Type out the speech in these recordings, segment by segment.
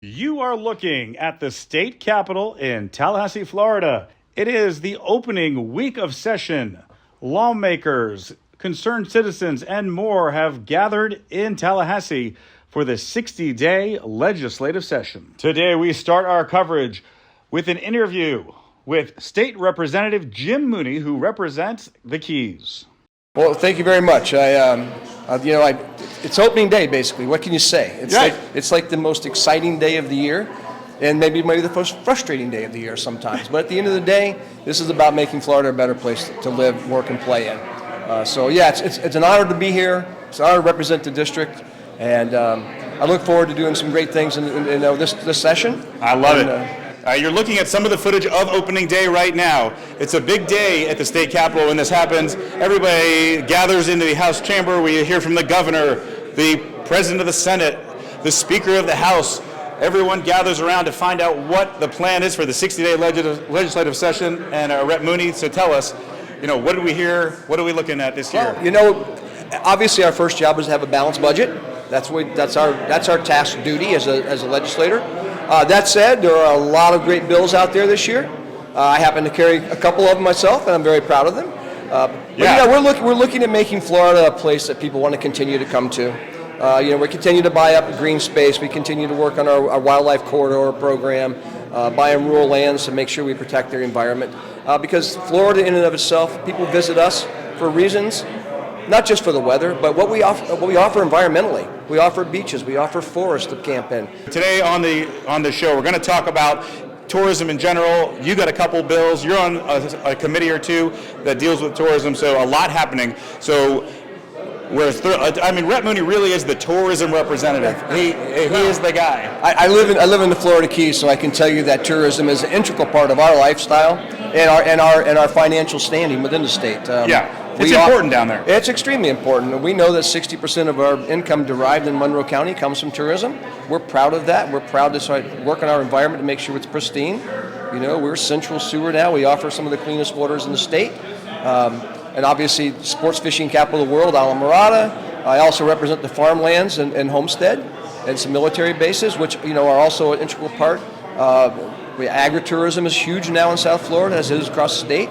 You are looking at the state capitol in Tallahassee, Florida. It is the opening week of session. Lawmakers, concerned citizens, and more have gathered in Tallahassee for the 60-day legislative session. Today, we start our coverage with an interview with State Representative Jim Mooney, who represents the Keys. Well, thank you very much. It's opening day, basically. What can you say? It's like the most exciting day of the year, and maybe the most frustrating day of the year sometimes. But at the end of the day, this is about making Florida a better place to live, work, and play in. It's an honor to be here. It's an honor to represent the district, and I look forward to doing some great things in this session. I love it. You're looking at some of the footage of opening day right now. It's a big day at the state capitol when this happens. Everybody gathers into the House chamber. We hear from the governor, the president of the Senate, the speaker of the House. Everyone gathers around to find out what the plan is for the 60-day legislative session. And Rep. Mooney, so tell us, what did we hear? What are we looking at this year? Obviously our first job is to have a balanced budget. That's our task duty as a legislator. That said, there are a lot of great bills out there this year. I happen to carry a couple of them myself, and I'm very proud of them. We're looking at making Florida a place that people want to continue to come to. We continue to buy up green space. We continue to work on our wildlife corridor program, buying rural lands to make sure we protect their environment. Because Florida, in and of itself, people visit us for reasons. Not just for the weather, but what we offer environmentally. We offer beaches, we offer forests to camp in. Today on the show, we're going to talk about tourism in general. You got a couple bills. You're on a committee or two that deals with tourism, so a lot happening. So Rep. Mooney really is the tourism representative. He is the guy. I live in the Florida Keys, so I can tell you that tourism is an integral part of our lifestyle and our financial standing within the state. It's important down there. It's extremely important. We know that 60% of our income derived in Monroe County comes from tourism. We're proud of that. We're proud to work on our environment to make sure it's pristine. We're central sewer now. We offer some of the cleanest waters in the state. And obviously, sports fishing capital of the world, Alamorada. I also represent the farmlands and Homestead and some military bases, which are also an integral part. Agritourism is huge now in South Florida, as it is across the state.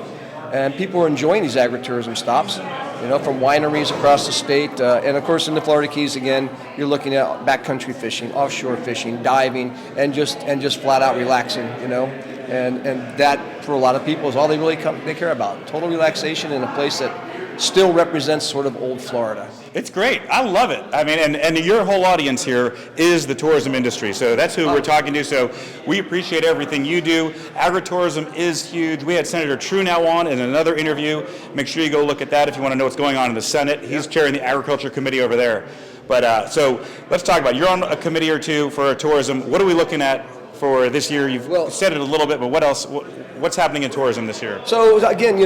And people are enjoying these agritourism stops, from wineries across the state. And of course, in the Florida Keys, again, you're looking at backcountry fishing, offshore fishing, diving, and just flat out relaxing, And that, for a lot of people, is all they care about. Total relaxation in a place that still represents sort of old Florida. It's great. I love it. I mean, and your whole audience here is the tourism industry. So that's who we're talking to. So we appreciate everything you do. Agritourism is huge. We had Senator Truenow on in another interview. Make sure you go look at that if you want to know what's going on in the Senate. He's chairing the Agriculture Committee over there. But so let's talk about it. You're on a committee or two for tourism. What are we looking at for this year? You've said it a little bit, but what else? What's happening in tourism this year? So again,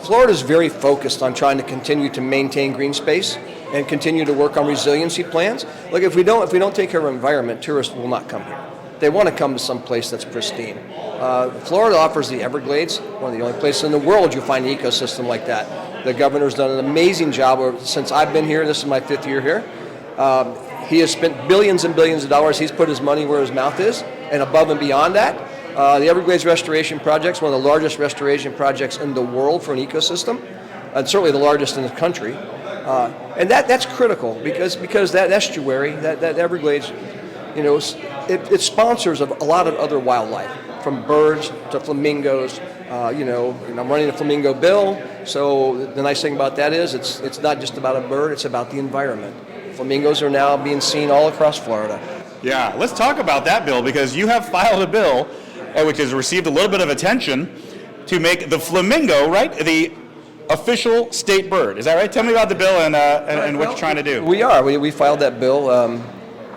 Florida is very focused on trying to continue to maintain green space and continue to work on resiliency plans. Look, if we don't take care of our environment, tourists will not come here. They want to come to some place that's pristine. Florida offers the Everglades, one of the only places in the world you'll find an ecosystem like that. The governor's done an amazing job since I've been here. This is my 5th year here. He has spent billions and billions of dollars. He's put his money where his mouth is, and above and beyond that. The Everglades Restoration Project is one of the largest restoration projects in the world for an ecosystem, and certainly the largest in the country. And that's critical because that estuary, that Everglades, it sponsors a lot of other wildlife, from birds to flamingos. I'm running a flamingo bill, so the nice thing about that is it's not just about a bird, it's about the environment. Flamingos are now being seen all across Florida. Yeah, let's talk about that bill, because you have filed a bill which has received a little bit of attention to make the flamingo, right, the official state bird. Is that right? Tell me about the bill and what you're trying to do. We filed that bill.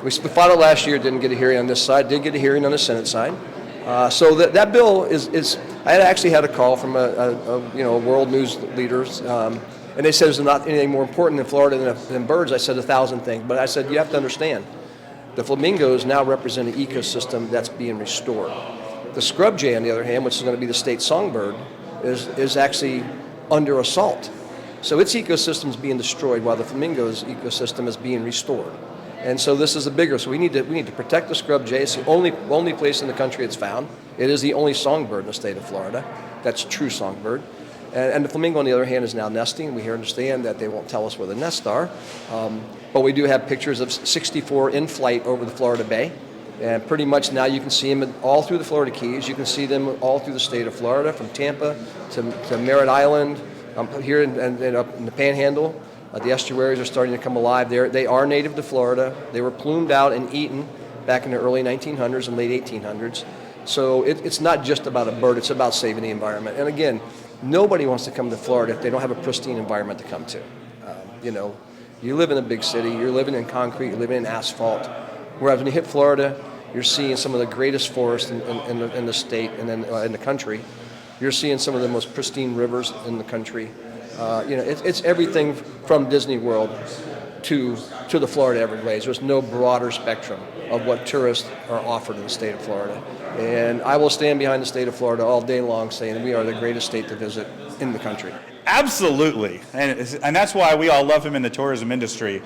We filed it last year, didn't get a hearing on this side, did get a hearing on the Senate side. So that bill is I actually had a call from a world news leaders, and they said there's not anything more important in Florida than birds. I said 1,000 things, but I said you have to understand, the flamingos now represent an ecosystem that's being restored. The scrub jay, on the other hand, which is going to be the state songbird, is actually under assault. So its ecosystem is being destroyed while the flamingo's ecosystem is being restored. And so this is a bigger. So we need to protect the scrub jay. It's the only place in the country it's found. It is the only songbird in the state of Florida. That's a true songbird. And the flamingo, on the other hand, is now nesting. We understand that they won't tell us where the nests are. But we do have pictures of 64 in flight over the Florida Bay. And pretty much now you can see them all through the Florida Keys. You can see them all through the state of Florida, from Tampa to Merritt Island, here and up in the Panhandle. The estuaries are starting to come alive there. They are native to Florida. They were plumed out and eaten back in the early 1900s and late 1800s. So it's not just about a bird, it's about saving the environment. And again, nobody wants to come to Florida if they don't have a pristine environment to come to. You live in a big city, you're living in concrete, you're living in asphalt. Whereas when you hit Florida, you're seeing some of the greatest forests in the state and then in the country. You're seeing some of the most pristine rivers in the country. It's everything from Disney World to the Florida Everglades. There's no broader spectrum of what tourists are offered in the state of Florida. And I will stand behind the state of Florida all day long saying we are the greatest state to visit in the country. Absolutely. And that's why we all love him in the tourism industry.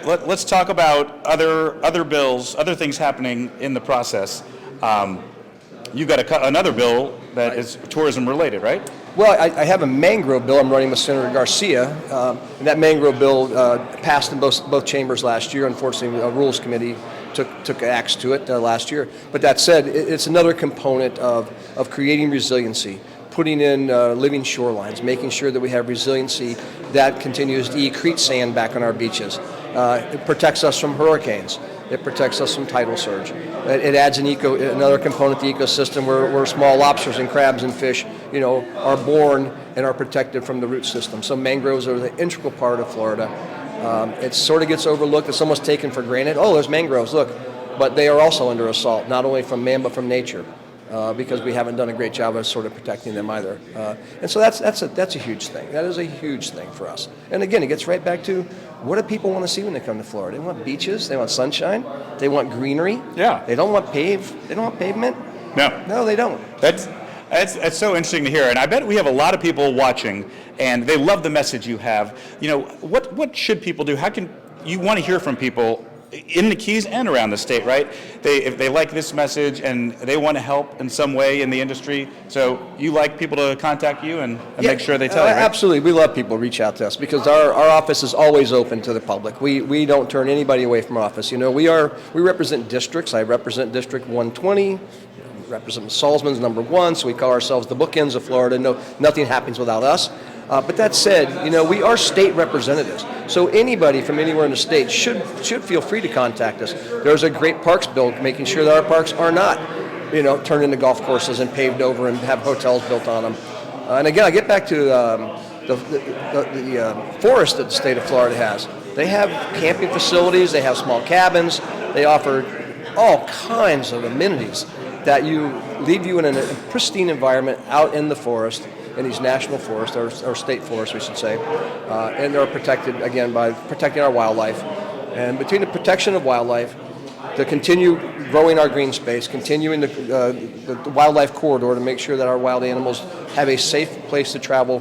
Let's talk about other bills, other things happening in the process. You got another bill that is tourism related, right? Well, I have a mangrove bill I'm running with Senator Garcia, and that mangrove bill passed in both chambers last year. Unfortunately, the Rules Committee took axe to it last year. But that said, it's another component of creating resiliency, putting in living shorelines, making sure that we have resiliency that continues to accrete sand back on our beaches. It protects us from hurricanes. It protects us from tidal surge. It adds another component to the ecosystem where small lobsters and crabs and fish, are born and are protected from the root system. So mangroves are the integral part of Florida. It sort of gets overlooked. It's almost taken for granted. Oh, there's mangroves, look. But they are also under assault, not only from man but from nature, because we haven't done a great job of sort of protecting them either. And so that's a huge thing. That is a huge thing for us. And again, it gets right back to, what do people want to see when they come to Florida? They want beaches. They want sunshine. They want greenery. Yeah. They don't want pavement. No, they don't. That's so interesting to hear, and I bet we have a lot of people watching, and they love the message you have. What should people do? How can you want to hear from people in the Keys and around the state, right? If they like this message and they want to help in some way in the industry, so you like people to contact you and make sure they tell you, right? Absolutely. We love people to reach out to us because our office is always open to the public. We don't turn anybody away from our office. We represent districts. I represent District 120. Represent Salzman's number 1, so we call ourselves the bookends of Florida. No, nothing happens without us. But that said, we are state representatives. So anybody from anywhere in the state should feel free to contact us. There's a great parks bill making sure that our parks are not, turned into golf courses and paved over and have hotels built on them. And again, I get back to the forest that the state of Florida has. They have camping facilities. They have small cabins. They offer all kinds of amenities that leave you in a pristine environment out in the forest, in these national forests, or state forests, we should say, and they're protected, again, by protecting our wildlife. And between the protection of wildlife, to continue growing our green space, continuing the wildlife corridor to make sure that our wild animals have a safe place to travel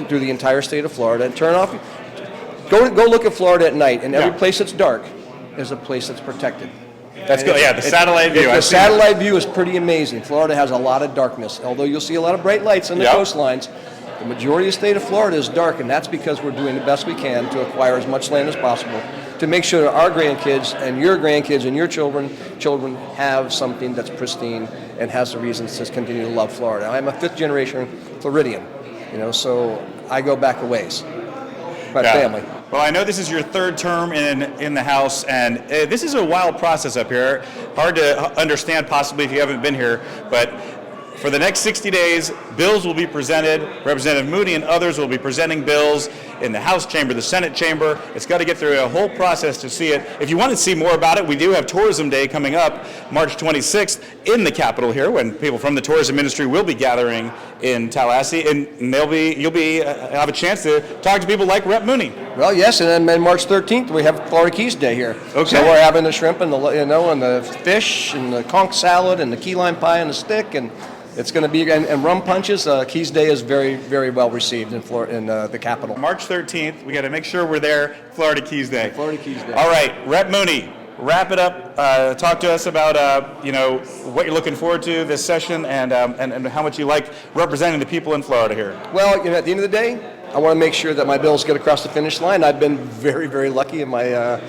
through the entire state of Florida, and go look at Florida at night, and every place that's dark is a place that's protected. That's good. Yeah, the satellite view. The satellite view is pretty amazing. Florida has a lot of darkness. Although you'll see a lot of bright lights on the coastlines, the majority of the state of Florida is dark, and that's because we're doing the best we can to acquire as much land as possible to make sure that our grandkids and your children have something that's pristine and has the reasons to continue to love Florida. I'm a 5th generation Floridian, so I go back a ways. My family. Well, I know this is your 3rd term in the House, and this is a wild process up here. Hard to understand possibly if you haven't been here, but for the next 60 days, bills will be presented. Representative Mooney and others will be presenting bills in the House chamber, the Senate chamber. It's got to get through a whole process to see it. If you want to see more about it, we do have Tourism Day coming up March 26th in the Capitol here, when people from the tourism industry will be gathering in Tallahassee, and you'll have a chance to talk to people like Rep. Mooney. Well, yes, and then March 13th we have Florida Keys Day here. Okay. So we're having the shrimp and the fish and the conch salad and the key lime pie and the stick, and it's going to be and rum punches. Keys Day is very, very well received in the Capitol. March March 13th. We got to make sure we're there. Florida Keys Day. Florida Keys Day. All right, Rep. Mooney, wrap it up. Talk to us about what you're looking forward to this session and how much you like representing the people in Florida here. Well, at the end of the day, I want to make sure that my bills get across the finish line. I've been very, very lucky in my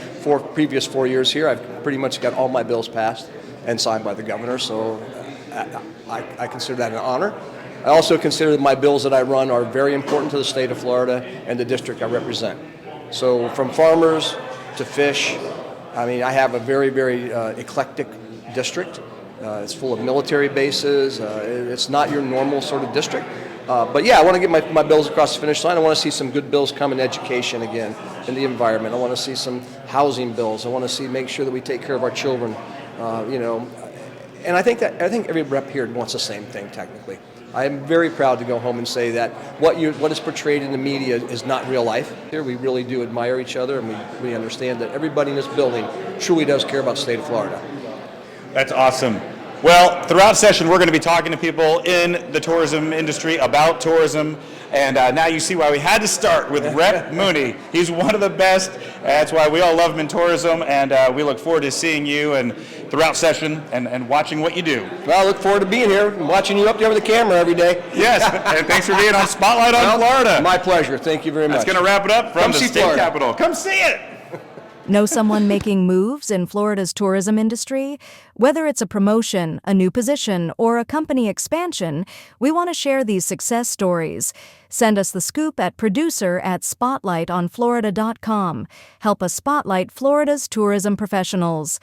previous 4 years here. I've pretty much got all my bills passed and signed by the governor, so I consider that an honor. I also consider that my bills that I run are very important to the state of Florida and the district I represent. So from farmers to fish, I have a very, very eclectic district. It's full of military bases. It's not your normal sort of district. But yeah, I want to get my bills across the finish line. I want to see some good bills come in education again, in the environment. I want to see some housing bills. I want to make sure that we take care of our children. And I think every rep here wants the same thing technically. I am very proud to go home and say that what is portrayed in the media is not real life. Here we really do admire each other, and we understand that everybody in this building truly does care about the state of Florida. That's awesome. Well, throughout session, we're going to be talking to people in the tourism industry about tourism, and now you see why we had to start with Rep. Mooney. He's one of the best. That's why we all love him in tourism, and we look forward to seeing you and throughout session and watching what you do. Well, I look forward to being here and watching you up there with the camera every day. Yes, and thanks for being on Spotlight on Florida. My pleasure. Thank you very much. That's going to wrap it up from the state Florida. capitol. Come see it. Know someone making moves in Florida's tourism industry? Whether it's a promotion, a new position, or a company expansion, we want to share these success stories. Send us the scoop at producer@spotlightonflorida.com. Help us spotlight Florida's tourism professionals.